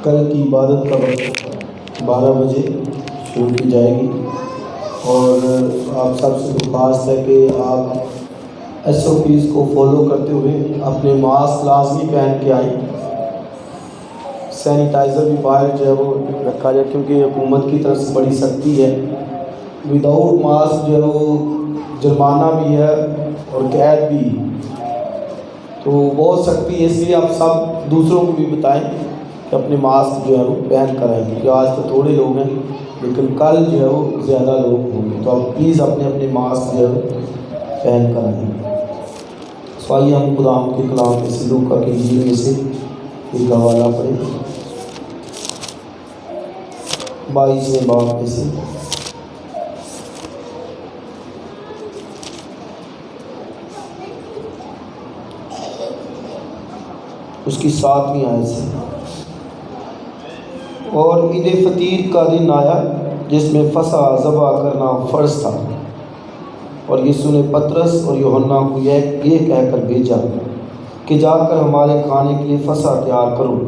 کل کی عبادت کا وقت 12 بجے شروع کی جائے گی، اور آپ سب سے درخواست ہے کہ آپ SOPs کو فالو کرتے ہوئے اپنے ماسک لازمی پہن کے آئیں۔ سینیٹائزر بھی باہر جو ہے وہ رکھا جائے، کیونکہ حکومت کی طرف سے بڑی سختی ہے۔ وداؤٹ ماسک جو ہے وہ جرمانہ بھی ہے اور قید بھی، تو بہت سختی ہے۔ اس لیے آپ سب دوسروں کو بھی بتائیں کہ اپنے ماسک جو ہے وہ پہن کر آئیں، کیونکہ آج تو تھوڑے لوگ ہیں لیکن کل جو ہے وہ زیادہ لوگ ہوں گے، تو آپ پلیز اپنے ماسک جو ہے وہ پہن کر آئیں۔ سو آئیے ہم خدا کے کلام کے سے لوکا کی انجیل میں سے ایک حوالہ پڑھیں، 22ویں باب میں سے اس کی 7ویں آیت سے۔ اور عید فطیر کا دن آیا جس میں فصح ذبح کرنا فرض تھا، اور یسوع نے پطرس اور یوحنا کو یہ کہہ کر بھیجا کہ جا کر ہمارے کھانے کے لیے فصح تیار کرو۔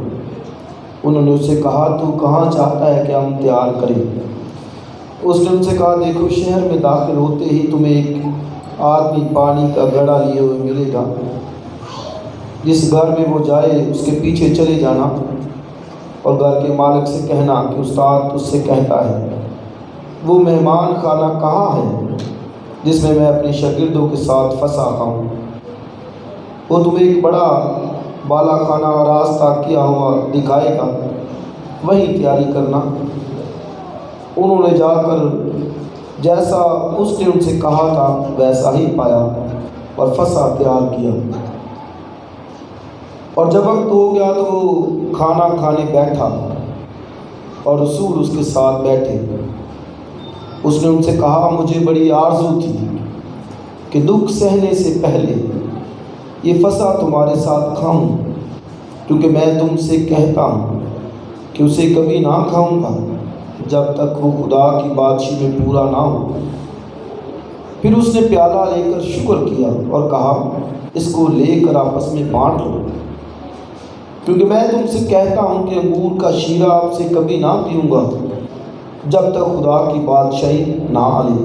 انہوں نے اسے کہا تو کہاں چاہتا ہے کہ ہم تیار کریں؟ اس نے ان سے کہا دیکھو، شہر میں داخل ہوتے ہی تمہیں ایک آدمی پانی کا گھڑا لیے ہوئے ملے گا، جس گھر میں وہ جائے اس کے پیچھے چلے جانا، اور گھر کے مالک سے کہنا کہ استاد اس سے کہتا ہے وہ مہمان خانہ کہاں ہے جس میں میں اپنے شاگردوں کے ساتھ فصح کھاؤں؟ وہ تمہیں ایک بڑا بالا خانہ راستہ کیا ہوا دکھائے گا، وہیں تیاری کرنا۔ انہوں نے جا کر جیسا اس نے ان سے کہا تھا ویسا ہی پایا اور فصح تیار کیا۔ اور جب وقت ہو گیا تو وہ کھانا کھانے بیٹھا، اور رسول اس کے ساتھ بیٹھے۔ اس نے ان سے کہا مجھے بڑی آرزو تھی کہ دکھ سہنے سے پہلے یہ فصح تمہارے ساتھ کھاؤں، کیونکہ میں تم سے کہتا ہوں کہ اسے کبھی نہ کھاؤں گا جب تک وہ خدا کی بادشاہی میں پورا نہ ہو۔ پھر اس نے پیالہ لے کر شکر کیا اور کہا اس کو لے کر آپس میں بانٹ لو، کیونکہ میں تم سے کہتا ہوں کہ انگور کا شیرہ آپ سے کبھی نہ پیوں گا جب تک خدا کی بادشاہی نہ آئے۔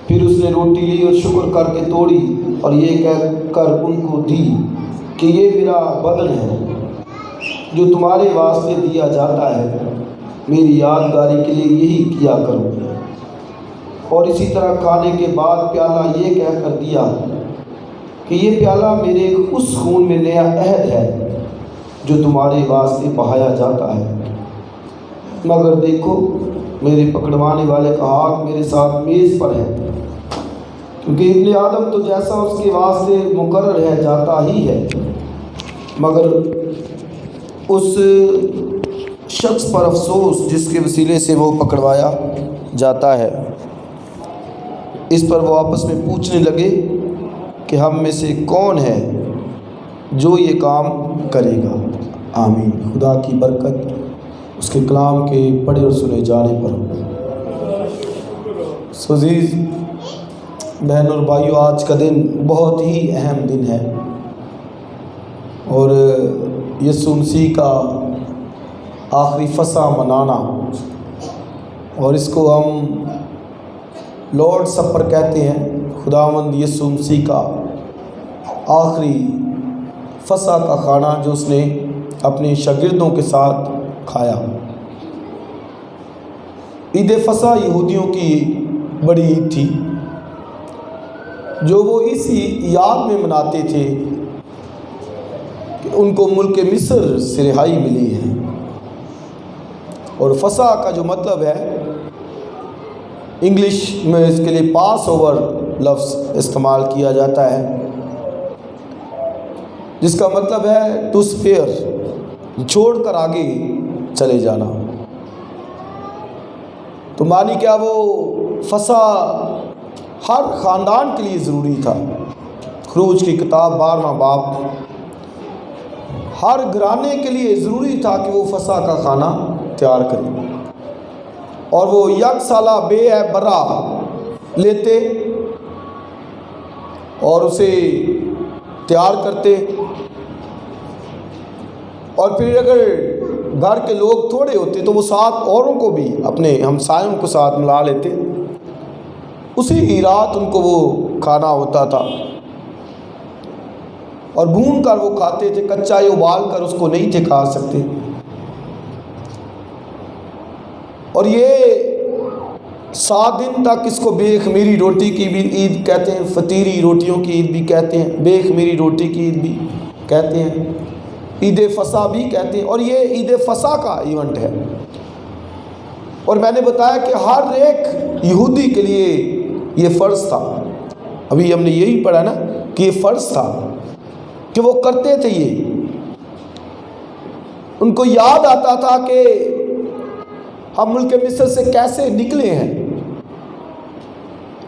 پھر اس نے روٹی لی اور شکر کر کے توڑی اور یہ کہہ کر ان کو دی کہ یہ میرا بدن ہے جو تمہارے واسطے دیا جاتا ہے، میری یادگاری کے لیے یہی کیا کرو۔ اور اسی طرح کھانے کے بعد پیالہ یہ کہہ کر دیا کہ یہ پیالہ میرے اس خون میں نیا عہد ہے جو تمہارے واسطے بہایا جاتا ہے۔ مگر دیکھو، میرے پکڑوانے والے کا ہاتھ میرے ساتھ میز پر ہے، کیونکہ ابن آدم تو جیسا اس کے واسطے مقرر ہے جاتا ہی ہے، مگر اس شخص پر افسوس جس کے وسیلے سے وہ پکڑوایا جاتا ہے۔ اس پر وہ آپس میں پوچھنے لگے کہ ہم میں سے کون ہے جو یہ کام کرے گا؟ آمین۔ خدا کی برکت اس کے کلام کے پڑھے اور سنے جانے پر ہو۔ عزیز بہن اور بھائیو، آج کا دن بہت ہی اہم دن ہے، اور یسوع مسیح کا آخری فصح منانا، اور اس کو ہم لارڈ سپر کہتے ہیں۔ خداوند یسوع مسیح کا آخری فصح کا کھانا جو اس نے اپنے شاگردوں کے ساتھ کھایا۔ عید فصح یہودیوں کی بڑی عید تھی جو وہ اسی یاد میں مناتے تھے کہ ان کو ملک مصر سے رہائی ملی ہے۔ اور فصح کا جو مطلب ہے، انگلش میں اس کے لیے پاس اوور لفظ استعمال کیا جاتا ہے، جس کا مطلب ہے ٹو اسپیئر، چھوڑ کر آگے چلے جانا۔ تو مانی کیا وہ فصح ہر خاندان کے لیے ضروری تھا۔ خروج کی کتاب 12واں باب، ہر گھرانے کے لیے ضروری تھا کہ وہ فصح کا کھانا تیار کرے، اور وہ یک سالہ بے عیب برا لیتے اور اسے تیار کرتے، اور پھر اگر گھر کے لوگ تھوڑے ہوتے تو وہ ساتھ اوروں کو بھی اپنے ہمسایوں کو ساتھ ملا لیتے، اسی ہی رات ان کو وہ کھانا ہوتا تھا اور بھون کر وہ کھاتے تھے، کچا یا ابال کر اس کو نہیں تھے کھا سکتے۔ اور یہ 7 دن تک اس کو بے خمیری روٹی کی بھی عید کہتے ہیں، فطیری روٹیوں کی عید بھی کہتے ہیں، بے خمیری روٹی کی عید بھی کہتے ہیں، عید فصح بھی کہتے ہیں، اور یہ عید فصح کا ایونٹ ہے۔ اور میں نے بتایا کہ ہر ایک یہودی کے لیے یہ فرض تھا، ابھی ہم نے یہی پڑھا نا کہ یہ فرض تھا کہ وہ کرتے تھے۔ یہ ان کو یاد آتا تھا کہ ہم ملک مصر سے کیسے نکلے ہیں،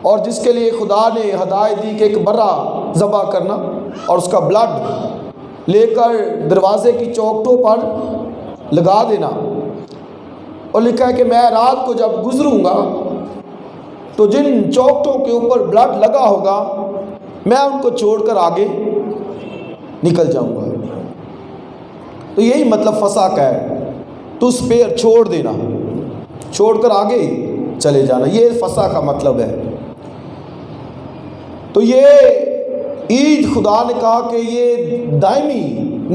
اور جس کے لیے خدا نے ہدایت دی کہ ایک برا ذبح کرنا اور اس کا بلڈ لے کر دروازے کی چوکھٹوں پر لگا دینا، اور لکھا ہے کہ میں رات کو جب گزروں گا تو جن چوکھٹوں کے اوپر بلڈ لگا ہوگا میں ان کو چھوڑ کر آگے نکل جاؤں گا۔ تو یہی مطلب فصح کا ہے، تو اس پہ چھوڑ دینا، چھوڑ کر آگے چلے جانا، یہ فصح کا مطلب ہے۔ تو یہ عید خدا نے کہا کہ یہ دائمی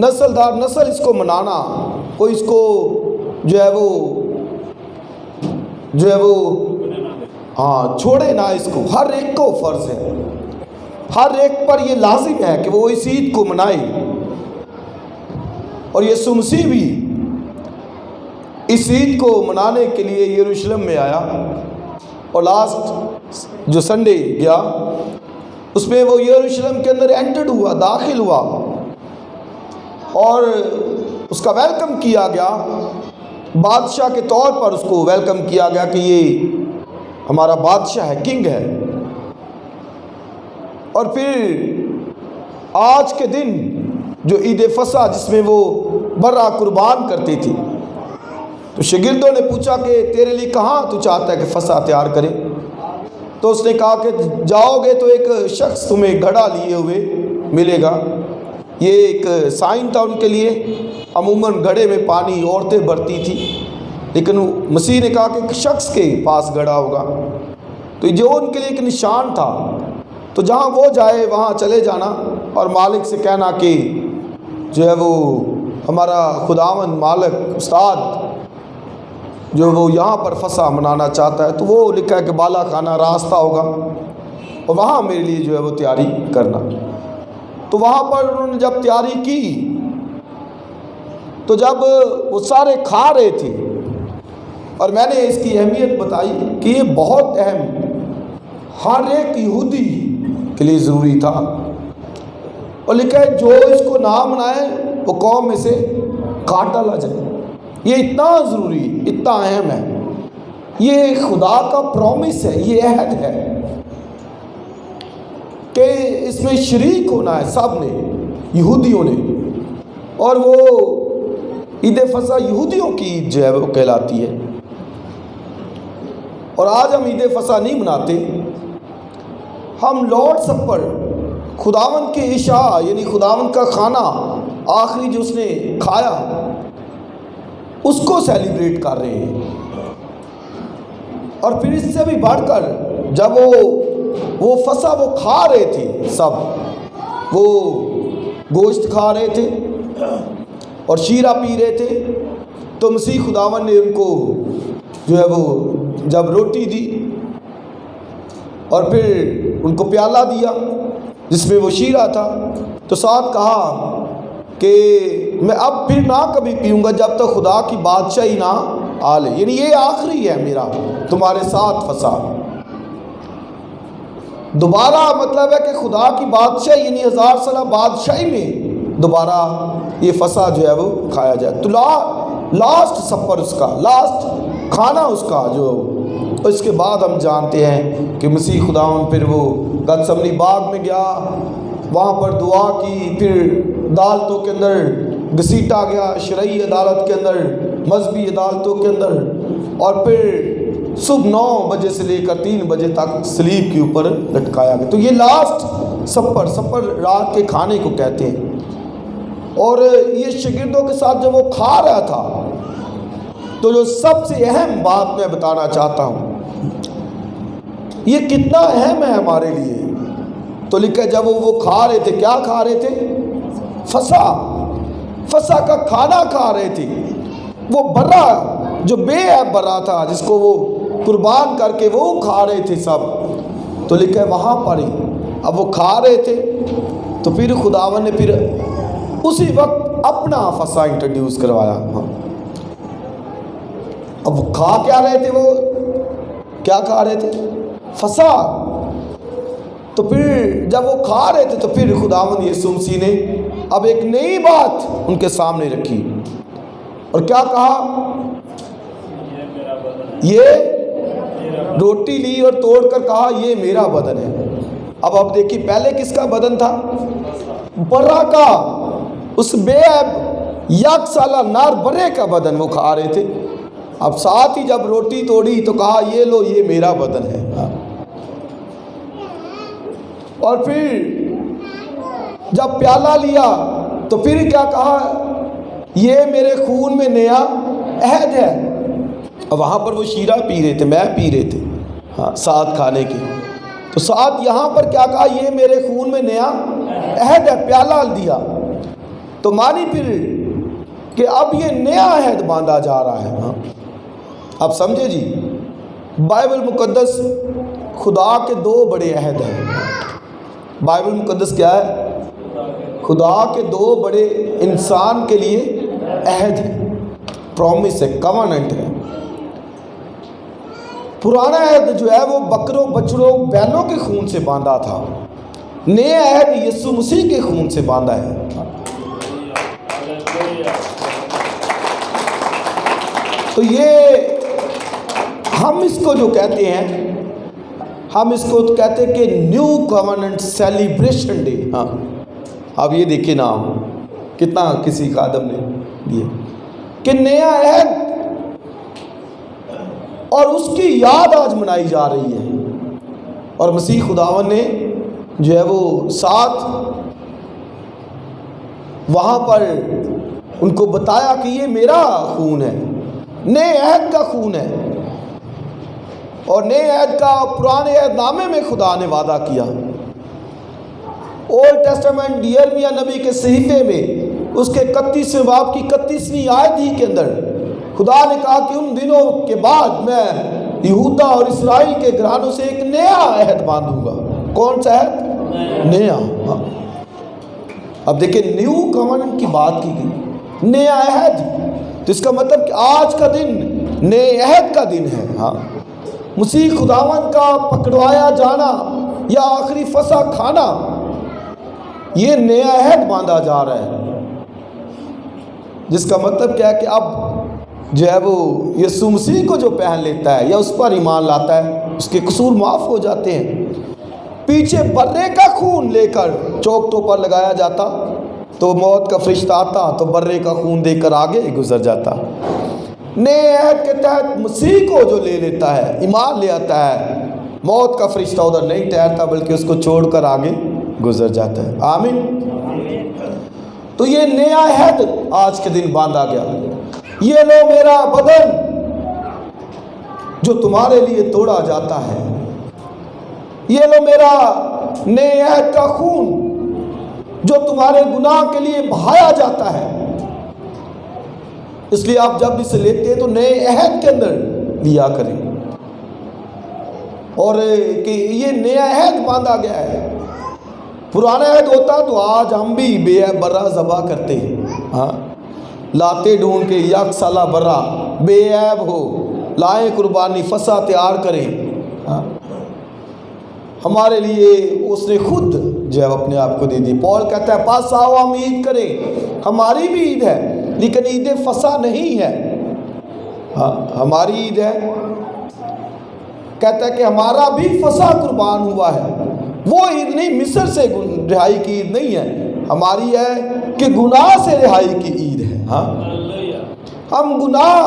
نسل دار نسل اس کو منانا، کوئی اس کو جو ہے وہ چھوڑے نہ، اس کو ہر ایک کو فرض ہے، ہر ایک پر یہ لازم ہے کہ وہ اس عید کو منائے۔ اور یسوع مسیح بھی اس عید کو منانے کے لیے یروشلم میں آیا، اور لاسٹ جو سنڈے گیا اس میں وہ یروشلم کے اندر انٹرڈ ہوا، داخل ہوا، اور اس کا ویلکم کیا گیا، بادشاہ کے طور پر اس کو ویلکم کیا گیا کہ یہ ہمارا بادشاہ ہے، کنگ ہے۔ اور پھر آج کے دن جو عید فصح جس میں وہ برا قربان کرتی تھی، تو شاگردوں نے پوچھا کہ تیرے لیے کہاں تو چاہتا ہے کہ فصح تیار کرے؟ تو اس نے کہا کہ جاؤ گے تو ایک شخص تمہیں گھڑا لیے ہوئے ملے گا۔ یہ ایک سائن تھا ان کے لیے، عموماً گھڑے میں پانی عورتیں بھرتی تھی، لیکن مسیح نے کہا کہ ایک شخص کے پاس گھڑا ہوگا، تو جو ان کے لیے ایک نشان تھا۔ تو جہاں وہ جائے وہاں چلے جانا اور مالک سے کہنا کہ جو ہے وہ ہمارا خداوند مالک استاد جو وہ یہاں پر فصح منانا چاہتا ہے، تو وہ لکھا ہے کہ بالا خانہ راستہ ہوگا، اور وہاں میرے لیے جو ہے وہ تیاری کرنا۔ تو وہاں پر انہوں نے جب تیاری کی تو جب وہ سارے کھا رہے تھے، اور میں نے اس کی اہمیت بتائی کہ یہ بہت اہم، ہر ایک یہودی کے لیے ضروری تھا، اور لکھا ہے جو اس کو نہ منائے وہ قوم میں سے کاٹ ڈالا جائے۔ یہ اتنا ضروری، اتنا اہم ہے، یہ خدا کا پرومس ہے، یہ عہد ہے کہ اس میں شریک ہونا ہے سب نے، یہودیوں نے، اور وہ عید فصح یہودیوں کی عید جو ہے وہ کہلاتی ہے۔ اور آج ہم عید فصح نہیں مناتے، ہم لارڈ سپر، خداوند کے عشاء یعنی خداوند کا کھانا آخری جو اس نے کھایا اس کو سیلیبریٹ کر رہے ہیں۔ اور پھر اس سے بھی بڑھ کر جب وہ فصح وہ کھا رہے تھے، سب وہ گوشت کھا رہے تھے اور شیرہ پی رہے تھے، تو مسیح خداوند نے ان کو جو ہے وہ جب روٹی دی اور پھر ان کو پیالہ دیا جس میں وہ شیرہ تھا، تو ساتھ کہا کہ میں اب پھر نہ کبھی پیوں گا جب تک خدا کی بادشاہی نہ آ لے، یعنی یہ آخری ہے میرا تمہارے ساتھ فصح۔ دوبارہ مطلب ہے کہ خدا کی بادشاہی یعنی 1000 سالہ بادشاہی میں دوبارہ یہ فصح جو ہے وہ کھایا جائے۔ تو لاسٹ سفر اس کا، لاسٹ کھانا اس کا جو، اس کے بعد ہم جانتے ہیں کہ مسیح خداوند پھر وہ گتسمنی باغ میں گیا، وہاں پر دعا کی، پھر عدالتوں کے اندر گھسیٹا گیا، شرعی عدالت کے اندر، مذہبی عدالتوں کے اندر، اور پھر صبح 9 بجے سے لے کر 3 بجے تک صلیب کے اوپر لٹکایا گیا۔ تو یہ لاسٹ سفر رات کے کھانے کو کہتے ہیں۔ اور یہ شاگردوں کے ساتھ جب وہ کھا رہا تھا تو جو سب سے اہم بات میں بتانا چاہتا ہوں، یہ کتنا اہم ہے ہمارے لیے، تو لکھا جب وہ کھا رہے تھے، کیا کھا رہے تھے؟ فسا کا کھانا کھا رہے تھے۔ وہ برا جو بے عیب برا تھا، جس کو وہ قربان کر کے وہ کھا رہے تھے سب، تو لکھا ہے وہاں پر ہی اب وہ کھا رہے تھے، تو پھر خداوند نے پھر اسی وقت اپنا فسا انٹروڈیوس کروایا۔ اب وہ کھا کیا رہے تھے؟ وہ کیا کھا رہے تھے؟ فسا۔ تو پھر جب وہ کھا رہے تھے تو پھر خداوند یسوع مسیح نے اب ایک نئی بات ان کے سامنے رکھی، اور کیا کہا؟ یہ روٹی لی اور توڑ کر کہا یہ میرا بدن ہے۔ اب دیکھیے پہلے کس کا بدن تھا؟ برا کا، اس بے عیب یک سالہ نار برے کا بدن وہ کھا رہے تھے۔ اب ساتھ ہی جب روٹی توڑی تو کہا یہ لو یہ میرا بدن ہے۔ اور پھر جب پیالہ لیا تو پھر کیا کہا؟ یہ میرے خون میں نیا عہد ہے۔ اب وہاں پر وہ شیرہ پی رہے تھے، میں پی رہے تھے ساتھ کھانے کے، تو ساتھ یہاں پر کیا کہا؟ یہ میرے خون میں نیا عہد ہے، پیالہ دیا۔ تو مانی پھر کہ اب یہ نیا عہد باندھا جا رہا ہے۔ اب سمجھے جی، بائبل مقدس خدا کے دو بڑے عہد ہیں۔ بائبل مقدس کیا ہے؟ خدا کے دو بڑے انسان کے لیے عہد ہے، پرومس ہے، کوننٹ ہے۔ پرانا عہد جو ہے وہ بکروں بچڑوں بیلوں کے خون سے باندھا تھا، نیا عہد یسوع مسیح کے خون سے باندھا ہے۔ تو یہ ہم اس کو جو کہتے ہیں، ہم اس کو کہتے ہیں کہ نیو کووننٹ سیلیبریشن ڈے۔ اب یہ دیکھیں نام کتنا کسی خادم نے دیا کہ نیا عہد، اور اس کی یاد آج منائی جا رہی ہے۔ اور مسیح خداوند نے جو ہے وہ ساتھ وہاں پر ان کو بتایا کہ یہ میرا خون ہے، نئے عہد کا خون ہے۔ اور نئے عہد کا پرانے عہد نامے میں خدا نے وعدہ کیا۔ اولڈ ٹیسٹمنٹ یرمیہ نبی کے صحیفے میں اس کے 31ویں باب کی 31ویں آیت ہی کے اندر خدا نے کہا کہ ان دنوں کے بعد میں یہودا اور اسرائیل کے گھرانوں سے ایک نیا عہد باندھوں گا۔ کون سا عہد؟ نیا۔ اب دیکھیں نیو کووننٹ کی بات کی گئی، نیا عہد، تو اس کا مطلب کہ آج کا دن نئے عہد کا دن ہے۔ مسیح خداوند کا پکڑوایا جانا یا آخری فسح کھانا، یہ نیا عہد باندھا جا رہا ہے، جس کا مطلب کیا ہے کہ اب جو ہے وہ یسوع مسیح کو جو پہن لیتا ہے یا اس پر ایمان لاتا ہے، اس کے قصور معاف ہو جاتے ہیں۔ پیچھے برے کا خون لے کر چوکٹوں پر لگایا جاتا تو موت کا فرشتہ آتا تو برے کا خون دے کر آگے گزر جاتا۔ نئے عہد کے تحت مسیح کو جو لے لیتا ہے، ایمان لے آتا ہے، موت کا فرشتہ ادھر نہیں ٹھہرتا بلکہ اس کو چھوڑ کر آگے گزر جاتا ہے۔ آمین۔ تو یہ نیا عہد آج کے دن باندھا گیا۔ یہ لو میرا بدن جو تمہارے لیے توڑا جاتا ہے، یہ لو میرا نئے عہد کا خون جو تمہارے گناہ کے لیے بہایا جاتا ہے۔ اس لیے آپ جب اسے لیتے ہیں تو نئے عہد کے اندر لیا کریں، اور کہ یہ نیا عہد باندھا گیا ہے۔ پرانا عہد ہوتا تو آج ہم بھی بے عیب برا ذبح کرتے ہیں، لاتے ڈھونڈ کے یک سالہ برا بے عیب ہو، لائیں قربانی فسح تیار کریں۔ ہمارے لیے اس نے خود جو ہے اپنے آپ کو دے دی۔ پول کہتا ہے پاس آؤ ہم عید کریں، ہماری بھی عید ہے لیکن عید فسح نہیں ہے، ہماری عید ہے۔ کہتا ہے کہ ہمارا بھی فسح قربان ہوا ہے، وہ عید نہیں، مصر سے رہائی کی عید نہیں ہے، ہماری ہے کہ گناہ سے رہائی کی عید ہے۔ ہم گناہ،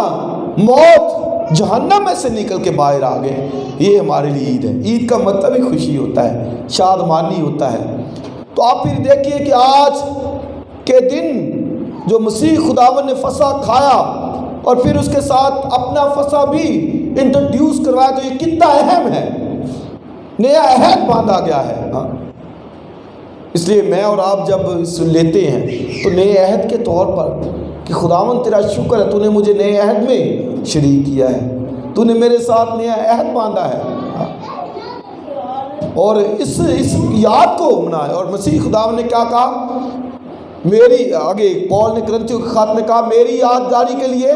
موت، جہنم میں سے نکل کے باہر آ گئے، یہ ہمارے لیے عید ہے۔ عید کا مطلب ہی خوشی ہوتا ہے، شادمانی ہوتا ہے۔ تو آپ پھر دیکھیے کہ آج کے دن جو مسیح خداوند نے فسح کھایا اور پھر اس کے ساتھ اپنا فسا بھی انٹروڈیوس کروایا. تو یہ کتنا اہم ہے, نیا عہد باندھا گیا ہے. اس لیے میں اور آپ جب اس لیتے ہیں تو نئے عہد کے طور پر کہ خداوند تیرا شکر ہے, تو نے مجھے نئے عہد میں شریک کیا ہے, تو نے میرے ساتھ نیا عہد باندھا ہے. اور اس یاد کو منائے. اور مسیح خداوند نے کیا کہا, میری آگے پول نے کرنتھیوں کے خط میں کہا میری یادگاری کے لیے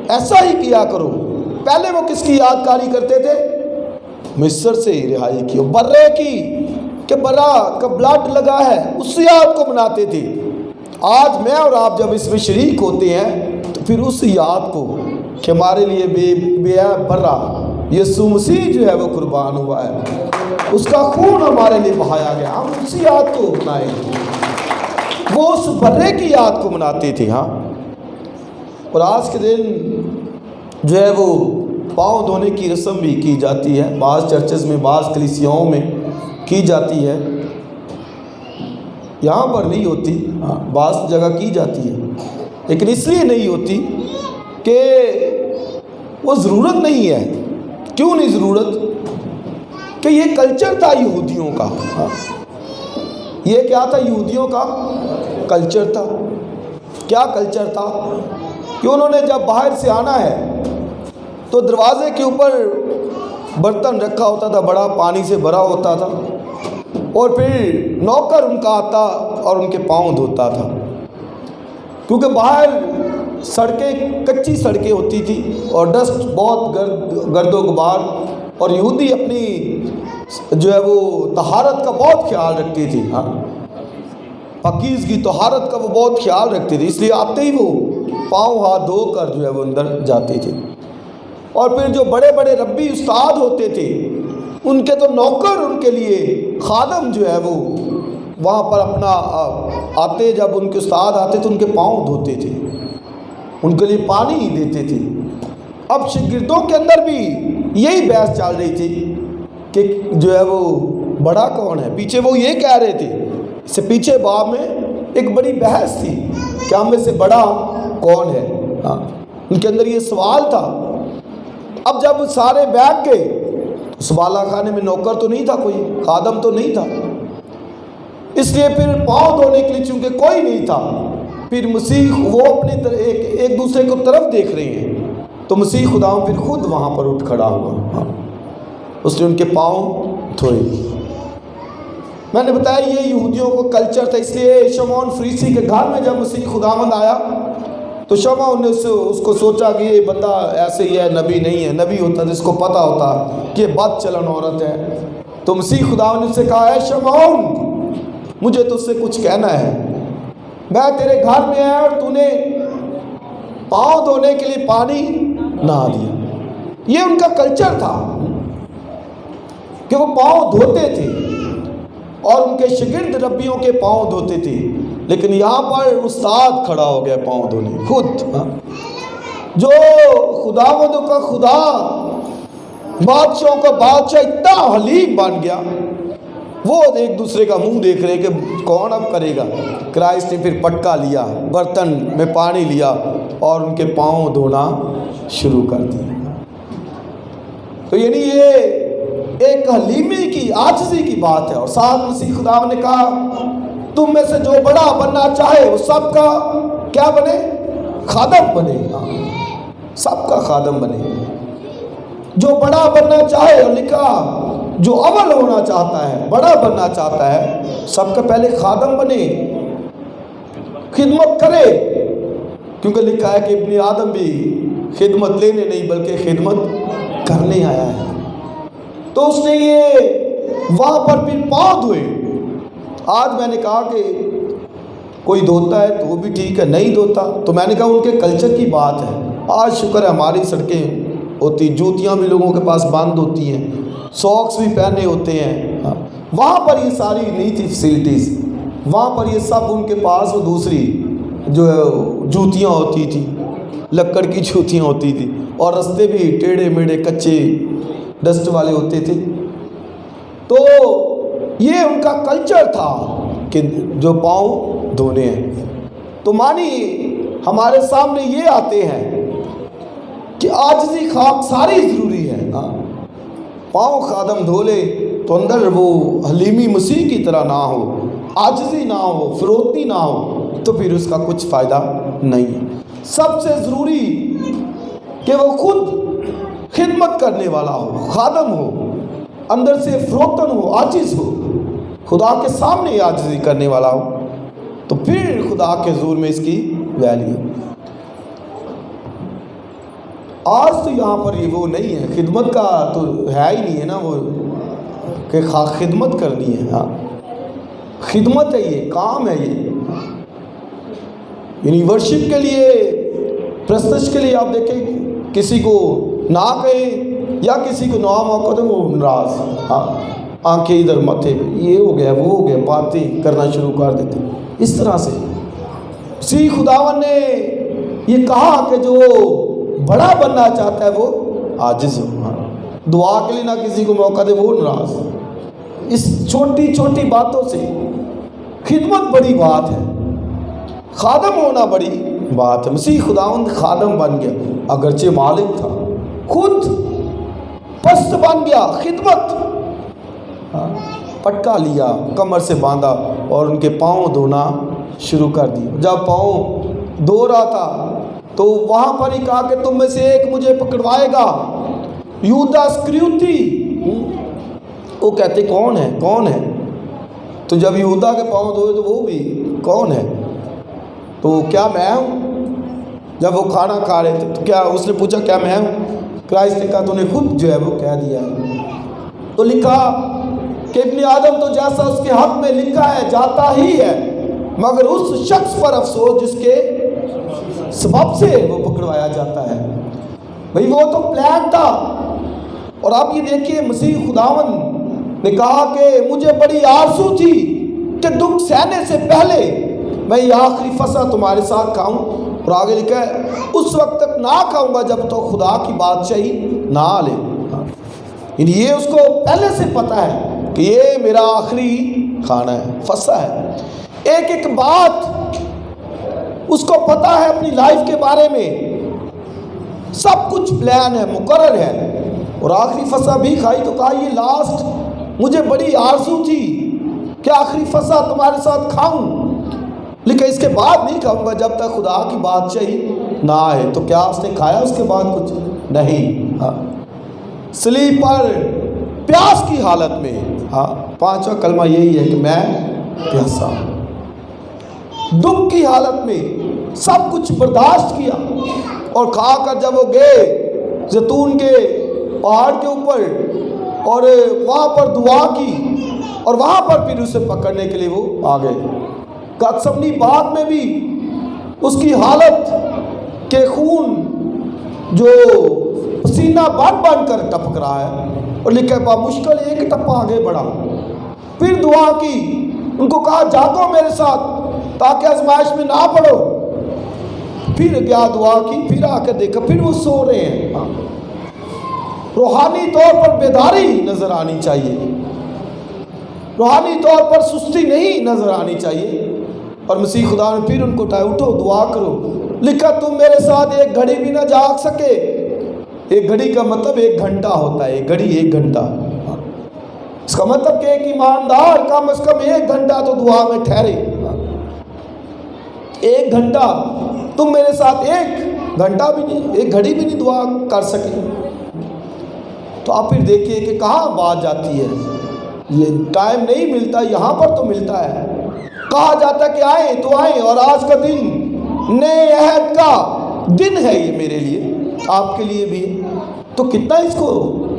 ایسا ہی کیا کرو. پہلے وہ کس کی یادگاری کرتے تھے؟ مصر سے رہائی کی, برے کی, کہ برا کا بلڈ لگا ہے, اس یاد کو مناتے تھے. آج میں اور آپ جب اس میں شریک ہوتے ہیں تو پھر اس یاد کو کہ ہمارے لیے بے برا یسوع مسیح جو ہے وہ قربان ہوا ہے, اس کا خون ہمارے لیے بہایا گیا, ہم اسی یاد کو منائیں گے. وہ اس برے کی یاد کو مناتے تھے. ہاں, اور آج کے دن جو ہے وہ پاؤں دھونے کی رسم بھی کی جاتی ہے. بعض چرچز میں, بعض کلیسیاؤں میں کی جاتی ہے, یہاں پر نہیں ہوتی. ہاں, بعض جگہ کی جاتی ہے, لیکن اس لیے نہیں ہوتی کہ وہ ضرورت نہیں ہے. کیوں نہیں ضرورت؟ کہ یہ کلچر تھا یہودیوں کا. یہ کیا تھا؟ یہودیوں کا کلچر تھا. کیا کلچر تھا؟ کہ انہوں نے جب باہر سے آنا ہے تو دروازے کے اوپر برتن رکھا ہوتا تھا, بڑا پانی سے بھرا ہوتا تھا, اور پھر نوکر ان کا آتا اور ان کے پاؤں دھوتا تھا. کیونکہ باہر سڑکیں کچی سڑکیں ہوتی تھی اور ڈسٹ بہت گرد و غبار, اور یہودی اپنی جو ہے وہ طہارت کا بہت خیال رکھتی تھی. ہاں, پاکیزگی طہارت کا وہ بہت خیال رکھتی تھی. اس لیے آتے ہی وہ پاؤں ہاتھ دھو کر جو ہے وہ اندر جاتے تھے. اور پھر جو بڑے بڑے ربی استاد ہوتے تھے ان کے تو نوکر, ان کے لیے خادم جو ہے وہ وہاں پر اپنا آتے, جب ان کے استاد آتے تو ان کے پاؤں دھوتے تھے, ان کے لیے پانی دیتے تھے. اب شاگردوں کے اندر بھی یہی بحث چل رہی تھی کہ جو ہے وہ بڑا کون ہے. پیچھے وہ یہ کہہ رہے تھے, اس سے پیچھے باب میں ایک بڑی بحث تھی کہ ہم میں سے بڑا کون ہے. ہاں, ان کے اندر یہ سوال تھا. اب جب سارے بیٹھ گئے, سبالہ خانے میں نوکر تو نہیں تھا, کوئی خادم تو نہیں تھا, اس لیے پھر پاؤں دھونے کے لیے چونکہ کوئی نہیں تھا, پھر مسیح وہ اپنے ایک دوسرے کو طرف دیکھ رہے ہیں, تو مسیح خداوند پھر خود وہاں پر اٹھ کھڑا ہوا. اس نے ان کے پاؤں دھوئے. میں نے بتایا یہ یہودیوں کو کلچر تھا. اس لیے شمعون فریسی کے گھر میں جب مسیح خداوند آیا تو شمعون نے اس کو سوچا کہ یہ بندہ ایسے ہی ہے, نبی نہیں ہے. نبی ہوتا جس کو پتہ ہوتا کہ یہ بد چلن عورت ہے. تو مسیح خداوند نے اس سے کہا, اے شمعون, مجھے تجھ سے کچھ کہنا ہے. میں تیرے گھر میں آیا اور تو نے پاؤں دھونے کے لیے پانی نہ دیا. یہ ان کا کلچر تھا کہ وہ پاؤں دھوتے تھے اور ان کے شاگرد ربیوں کے پاؤں دھوتے تھے. لیکن یہاں پر استاد کھڑا ہو گیا پاؤں دھونے خود. جو خداوندوں کا خدا, بادشاہوں کا بادشاہ اتنا حلیم بن گیا, وہ ایک دوسرے کا منہ دیکھ رہے کہ کون اب کرے گا. کرائسٹ نے پھر پٹکا لیا, برتن میں پانی لیا اور ان کے پاؤں دھونا شروع کر دیا. تو یعنی یہ ایک حلیمی کی, عاجزی کی بات ہے. اور ساتھ مسیح خداوند نے کہا تم میں سے جو بڑا بننا چاہے وہ سب کا کیا بنے؟ خادم بنے. سب کا خادم بنے. جو بڑا بننا چاہے, اور لکھا جو اول ہونا چاہتا ہے, بڑا بننا چاہتا ہے, سب کا پہلے خادم بنے, خدمت کرے. کیونکہ لکھا ہے کہ ابن آدم بھی خدمت لینے نہیں بلکہ خدمت کرنے آیا ہے. تو اس نے یہ وہاں پر پھر پاؤں دھوئے. آج میں نے کہا کہ کوئی دھوتا ہے تو وہ بھی ٹھیک ہے, نہیں دھوتا تو میں نے کہا ان کے کلچر کی بات ہے. آج شکر ہے ہماری سڑکیں ہوتی, جوتیاں بھی لوگوں کے پاس بند ہوتی ہیں, ساکس بھی پہنے ہوتے ہیں. وہاں پر یہ ساری نہیں تھی فیسلٹیز. وہاں پر یہ سب ان کے پاس وہ دوسری جو جوتیاں ہوتی تھی, لکڑ کی جوتیاں ہوتی تھی, اور رستے بھی ٹیڑھے میڑھے کچے ڈسٹ والے ہوتے تھے. تو یہ ان کا کلچر تھا کہ جو پاؤں دھونے ہیں. تو مانی ہمارے سامنے یہ آتے ہیں کہ عاجزی خاک ساری ضروری ہے. پاؤں خادم دھو لے تو اندر وہ حلیمی مسیح کی طرح نہ ہو، عاجزی نہ ہو، فروتنی نہ ہو، تو پھر اس کا کچھ فائدہ نہیں ہے. سب سے ضروری کہ وہ خود خدمت کرنے والا ہو، خادم ہو، اندر سے فروتن ہو، عاجز ہو، خدا کے سامنے عاجزی کرنے والا ہو، تو پھر خدا کے حضور میں اس کی ویلیو. آج تو یہاں پر یہ وہ نہیں ہے، خدمت کا تو ہے ہی نہیں ہے نا، وہ کہ خدمت کرنی ہے. ہاں خدمت ہے، یہ کام ہے، یہ یعنی ورشپ کے لیے، پرستش کے لیے آپ دیکھیں کسی کو نہ کہیں یا کسی کو نہ موقع دیں وہ ناراض، ہاں آنکھیں ادھر ماتھے پہ، یہ ہو گیا وہ ہو گیا، باتیں کرنا شروع کر دیتے. اس طرح سے اسی خداوند نے یہ کہا کہ جو بڑا بننا چاہتا ہے وہ عاجز ہو، دعا کے لیے نہ کسی کو موقع دے وہ ناراض. اس چھوٹی چھوٹی باتوں سے خدمت بڑی بات ہے، خادم ہونا بڑی بات ہے. مسیح خداوند خادم بن گیا، اگرچہ مالک تھا، خود پست بن گیا، خدمت، پٹکا لیا، کمر سے باندھا اور ان کے پاؤں دھونا شروع کر دیا. جب پاؤں دھو رہا تھا تو وہاں پر ہی کہا کہ تم میں سے ایک مجھے پکڑوائے گا، یہودا اسکریوتی. وہ کہتے کون ہے کون ہے؟ تو جب یہودا کے پاؤں دھوئے تو وہ بھی کون ہے؟ تو کیا میں ہوں؟ جب وہ کھانا کھا رہے تھے تو کیا اس نے پوچھا کیا میں ہوں؟ کرائسٹ نے کہا تو نے خود جو ہے وہ کہہ دیا. تو لکھا کہ ابن آدم تو جیسا اس کے حق میں لکھا ہے جاتا ہی ہے، مگر اس شخص پر افسوس جس کے سبب سے وہ پکڑوایا جاتا ہے. بھئی وہ تو پلان تھا. اور آپ یہ دیکھیے مسیح خداوند نے کہا کہ مجھے بڑی آرزو تھی کہ دکھ سہنے سے پہلے میں یہ آخری فصح تمہارے ساتھ کھاؤں. اور آگے لکھا ہے اس وقت تک نہ کھاؤں گا جب تو خدا کی بادشاہی نہ لے. یعنی یہ اس کو پہلے سے پتہ ہے کہ یہ میرا آخری کھانا ہے، فصح ہے. ایک ایک بات اس کو پتہ ہے اپنی لائف کے بارے میں، سب کچھ پلان ہے، مقرر ہے. اور آخری فصح بھی کھائی تو کہا یہ لاسٹ مجھے بڑی آرزو تھی کہ آخری فصح تمہارے ساتھ کھاؤں، لیکن اس کے بعد نہیں کھاؤں گا جب تک خدا کی بادشاہی نہ آئے. تو کیا اس نے کھایا اس کے بعد کچھ نہیں؟ صلیب پر پیاس کی حالت میں، پانچواں کلمہ یہی ہے کہ میں پیاسا ہوں. دکھ کی حالت میں سب کچھ برداشت کیا اور کھا کر جب وہ گئے زیتون کے پہاڑ کے اوپر اور وہاں پر دعا کی اور وہاں پر پھر اسے پکڑنے کے لیے وہ آ گئے. گتسمنی باغ میں بھی اس کی حالت کہ خون جو پسینہ بن بن کر ٹپک رہا ہے اور لکھا بامشکل ایک ٹپا آگے بڑھا. پھر دعا کی، ان کو کہا جاگو میرے ساتھ تاکہ آزمائش میں نہ پڑو. پھر گیا دعا کی، پھر آ کر دیکھا پھر وہ سو رہے ہیں. روحانی طور پر بیداری نظر آنی چاہیے، روحانی طور پر سستی نہیں نظر آنی چاہیے. اور مسیح خدا نے پھر ان کو اٹھایا، اٹھو دعا کرو. لکھا تم میرے ساتھ ایک گھڑی بھی نہ جاگ سکے. ایک گھڑی کا مطلب ایک گھنٹہ ہوتا ہے، ایک گھڑی ایک گھنٹہ. اس کا مطلب کہ ایک ایماندار کم از کم ایک گھنٹہ تو دعا میں ٹھہرے. ایک گھنٹہ تم میرے ساتھ ایک گھنٹہ بھی نہیں، ایک گھڑی بھی نہیں دعا کر سکے. تو آپ پھر دیکھیے کہ کہاں بات جاتی ہے. یہ ٹائم نہیں ملتا، یہاں پر تو ملتا ہے. کہا جاتا ہے کہ آئیں تو آئیں، اور آج کا دن نئے عہد کا دن ہے یہ میرے لیے، آپ کے لیے بھی. تو کتنا اس کو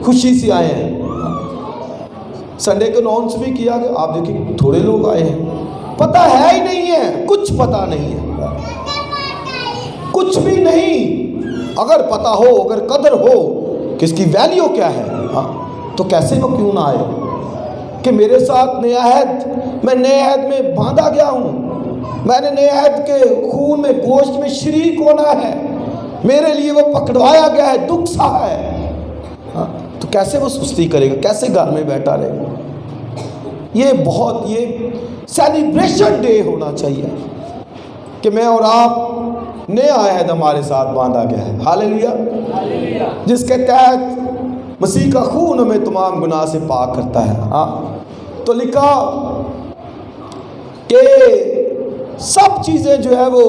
خوشی سے آئے ہیں. سنڈے کو اناؤنس بھی کیا کہ آپ دیکھیں تھوڑے لوگ آئے ہیں. پتہ ہے ہی نہیں ہے، کچھ پتہ نہیں ہے، کچھ بھی نہیں. اگر پتہ ہو، اگر قدر ہو کہ اس کی ویلیو کیا ہے، تو کیسے وہ کیوں نہ آئے کہ میرے ساتھ نیا عہد، میں نئے عہد میں باندھا گیا ہوں، میں نے نئے عہد کے خون میں گوشت میں شریک ہونا ہے، میرے لیے وہ پکڑوایا گیا ہے، دکھ سہا ہے. تو کیسے وہ سستی کرے گا، کیسے گھر میں بیٹھا رہے گا. یہ سیلیبریشن ڈے ہونا چاہیے کہ میں اور آپ نیا عہد ہمارے ساتھ باندھا گیا ہے، ہاللیلویا، جس کے تحت مسیح کا خون ہمیں تمام گناہ سے پاک کرتا ہے۔ ہاں تو لکھا کہ سب چیزیں جو ہے وہ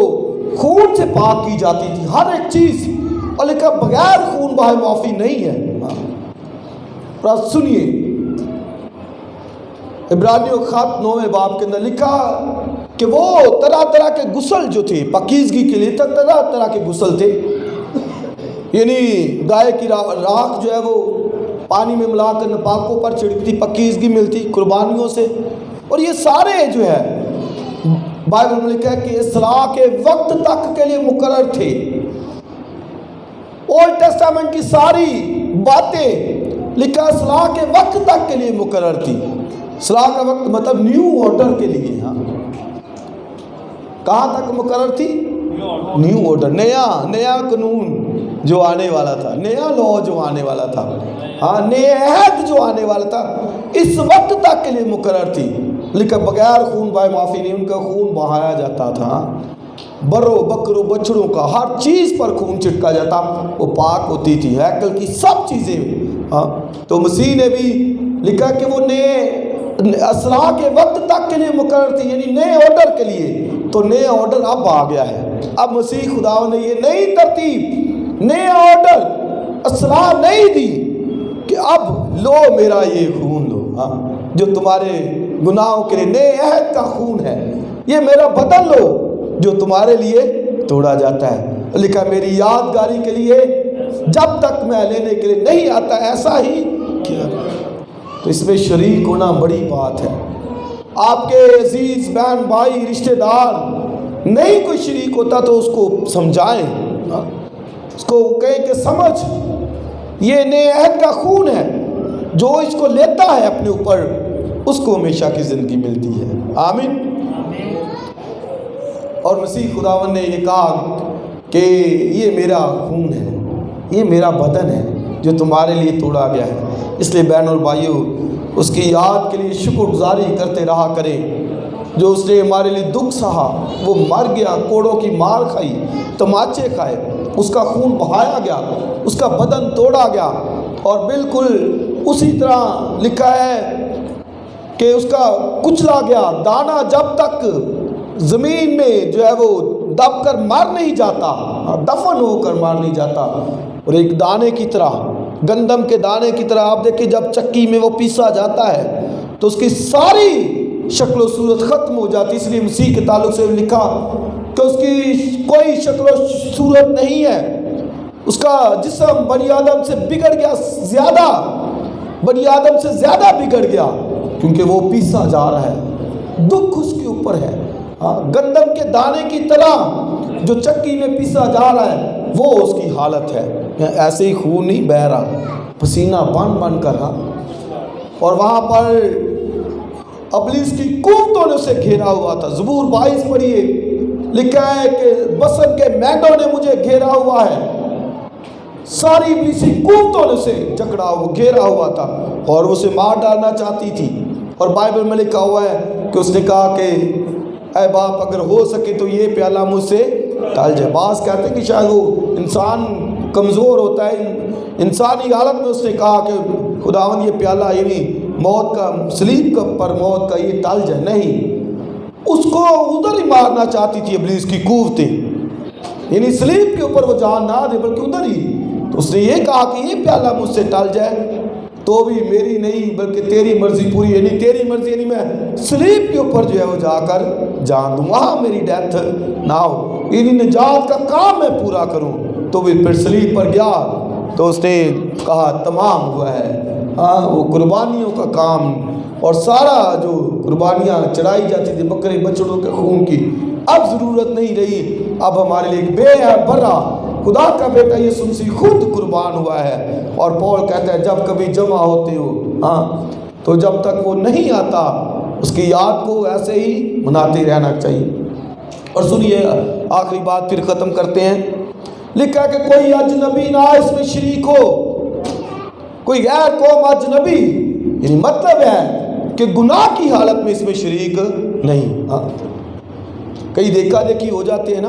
خون سے پاک کی جاتی تھی، ہر ایک چیز، اور لکھا بغیر خون بہائے معافی نہیں ہے۔ پر سنیے عبرانیوں خط 9 باب کے اندر لکھا کہ وہ طرح طرح کے غسل جو تھے پاکیزگی کے لیے، طرح طرح کے غسل تھے، یعنی گائے کی راکھ جو ہے وہ پانی میں ملا کر نپاکوں پر چھڑکتی، پاکیزگی ملتی قربانیوں سے، اور یہ سارے جو ہے بائبل میں لکھا ہے کہ اصلاح کے وقت تک کے لیے مقرر تھے۔ اولڈ ٹیسٹامنٹ کی ساری باتیں لکھا اصلاح کے وقت تک کے لیے مقرر تھی۔ اصلاح کا وقت مطلب نیو آرڈر کے لیے، ہاں کہاں تک مقرر تھی؟ نیو آرڈر، نیا قانون جو آنے والا تھا، نیا لا جو آنے والا تھا، ہاں نیا عہد جو آنے والا تھا، اس وقت تک کے لیے مقرر تھی۔ لکھا بغیر خون بہائے معافی نہیں، ان کا خون بہایا جاتا تھا، بروں بکروں بچڑوں کا ہر چیز پر خون چھٹکا جاتا، وہ پاک ہوتی تھی، ہیکل کی سب چیزیں۔ ہاں تو مسیح نے بھی لکھا کہ وہ نئے اصلاح کے وقت تک کے لیے مقرر تھی، یعنی نئے آرڈر کے لیے، تو نئے آرڈر اب آ گیا ہے۔ اب مسیح خدا نے یہ نئی ترتیب، نیا آرڈر، اصلاح نہیں دی کہ اب لو میرا یہ خون لو، ہاں جو تمہارے گناہوں کے لیے نئے عہد کا خون ہے، یہ میرا بدن لو جو تمہارے لیے توڑا جاتا ہے۔ لکھا میری یادگاری کے لیے جب تک میں لینے کے لیے نہیں آتا ایسا ہی کیا۔ تو اس میں شریک ہونا بڑی بات ہے۔ آپ کے عزیز بہن بھائی رشتہ دار نہیں کوئی شریک ہوتا تو اس کو سمجھائیں، اس کو کہیں کہ سمجھ یہ نئے عہد کا خون ہے، جو اس کو لیتا ہے اپنے اوپر اس کو ہمیشہ کی زندگی ملتی ہے۔ آمین۔ اور مسیح خداوند نے یہ کہا کہ یہ میرا خون ہے، یہ میرا بدن ہے جو تمہارے لیے توڑا گیا ہے۔ اس لیے بہن اور بھائیوں اس کی یاد کے لیے شکر گزاری کرتے رہا کریں، جو اس نے ہمارے لیے دکھ سہا، وہ مر گیا، کوڑوں کی مار کھائی، تماچے کھائے، اس کا خون بہایا گیا، اس کا بدن توڑا گیا، اور بالکل اسی طرح لکھا ہے کہ اس کا کچلا گیا دانا جب تک زمین میں جو ہے وہ دب کر مر نہیں جاتا، دفن ہو کر مر نہیں جاتا، اور ایک دانے کی طرح، گندم کے دانے کی طرح آپ دیکھیں جب چکی میں وہ پیسا جاتا ہے تو اس کی ساری شکل و صورت ختم ہو جاتی۔ اس لیے مسیح کے تعلق سے لکھا کہ اس کی کوئی شکل و صورت نہیں ہے، اس کا جسم بنی آدم سے بگڑ گیا، زیادہ بنی آدم سے زیادہ بگڑ گیا، کیونکہ وہ پیسا جا رہا ہے، دکھ اس کے اوپر ہے۔ گندم کے دانے کی طرح جو چکی میں پیسا جا رہا ہے وہ اس کی حالت ہے، ایسے ہی خون نہیں بہہ رہا، پسینہ بن بن کر رہا، اور وہاں پر ابلیس کی قوتوں نے اسے گھیرا ہوا تھا۔ زبور 22 پڑھیے، لکھا ہے کہ بسن کے مینڈوں نے مجھے گھیرا ہوا ہے، ساری ابلیسی قوتوں نے اسے جکڑا ہوا گھیرا ہوا تھا اور اسے مار ڈالنا چاہتی تھی۔ اور بائبل میں لکھا ہوا ہے کہ اس نے کہا کہ اے باپ اگر ہو سکے تو یہ پیالہ مجھ سے ٹال جائے۔ بعض کہتے ہیں کہ شاید وہ انسان کمزور ہوتا ہے، انسانی حالت میں اس نے کہا کہ خداوند یہ پیالہ یعنی موت کا، صلیب پر موت کا یہ ٹال جائے، نہیں، اس کو ادھر ہی مارنا چاہتی تھی ابلیس کی قوتیں، یعنی صلیب کے اوپر وہ جان نہ دے بلکہ ادھر ہی۔ تو اس نے یہ کہا کہ یہ پیالہ مجھ سے ٹال جائے تو بھی میری نہیں بلکہ تیری مرضی پوری، یعنی تیری مرضی، یعنی میں صلیب کے اوپر جو ہے وہ جا کر جان دوں، وہاں میری ڈیتھ نہ ہو، یعنی نجات کا کام میں پورا کروں۔ تو بھی پھر صلیب پر گیا تو اس نے کہا تمام ہوا ہے۔ ہاں وہ قربانیوں کا کام اور سارا جو قربانیاں چڑھائی جاتی تھی بکرے بچڑوں کے خون کی، اب ضرورت نہیں رہی، اب ہمارے لیے ایک بے برا خدا کا بیٹا یسوع مسیح خود قربان ہوا ہے۔ اور پول کہتا ہے جب کبھی جمع ہوتے ہو، ہاں تو جب تک وہ نہیں آتا اس کی یاد کو ایسے ہی مناتے رہنا چاہیے۔ اور سنیے آخری بات پھر ختم کرتے ہیں، لکھا کہ کوئی اجنبی نہ اس میں شریک ہو، کوئی غیر قوم اجنبی، یعنی مطلب ہے کہ گناہ کی حالت میں اس میں شریک نہیں۔ ہاں کئی دیکھا دیکھی ہو جاتے ہیں نا،